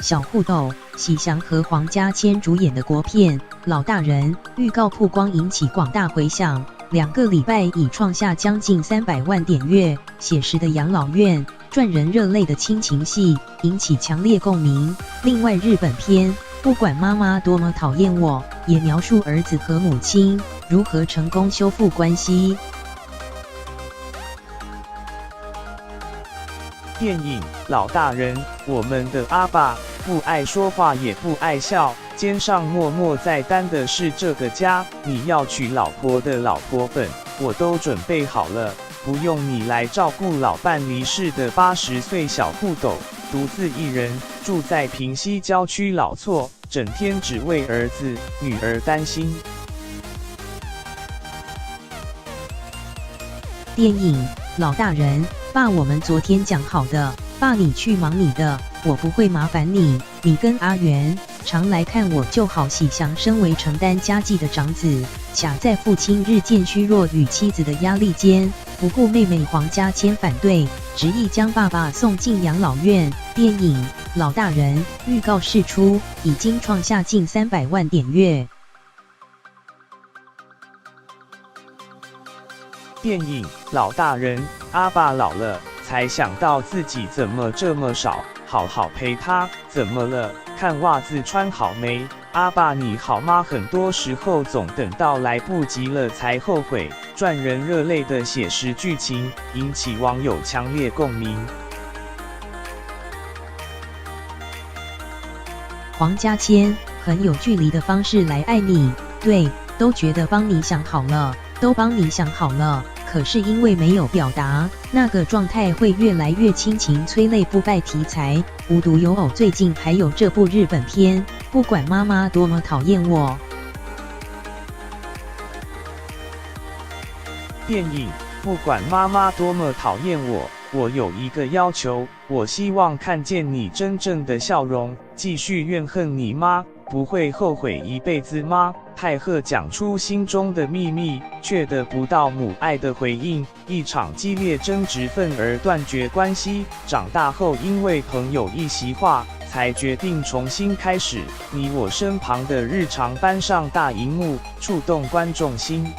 小互斗，喜祥和黄家千主演的国片《老大人》预告曝光引起广大回响，2个礼拜已创下将近300万点阅，写实的养老院，赚人热泪的亲情戏，引起强烈共鸣。另外，日本片《不管妈妈多么讨厌我》也描述儿子和母亲如何成功修复关系。电影《老大人》，我们的阿爸不爱说话也不爱笑，肩上默默在担的是这个家。你要娶老婆的老婆本我都准备好了，不用你来照顾老伴离世的80岁小互斗，独自一人住在平溪郊区老厝，整天只为儿子女儿担心。电影《老大人》，爸，我们昨天讲好的，爸你去忙你的，我不会麻烦你，你跟阿元常来看我就好。喜祥身为承担家计的长子，卡在父亲日渐虚弱与妻子的压力间，不顾妹妹黄家千反对，执意将爸爸送进养老院。电影《老大人》预告释出，已经创下近300万点阅。电影《老大人》，阿爸老了，才想到自己怎么这么少，好好陪他。怎么了？看袜子穿好没？阿爸你好吗？很多时候总等到来不及了才后悔。赚人热泪的写实剧情，引起网友强烈共鸣。黄家千很有距离的方式来爱你，对，都觉得帮你想好了，都帮你想好了。可是因为没有表达，那个状态会越来越亲情催泪不败题材，无独有偶，最近还有这部日本片《不管妈妈多么讨厌我》。电影《不管妈妈多么讨厌我》，我有一个要求，我希望看见你真正的笑容。继续怨恨你吗？不会后悔一辈子吗？太赫讲出心中的秘密，却得不到母爱的回应，一场激烈争执愤而断绝关系。长大后因为朋友一席话，才决定重新开始。你我身旁的日常搬上大荧幕，触动观众心。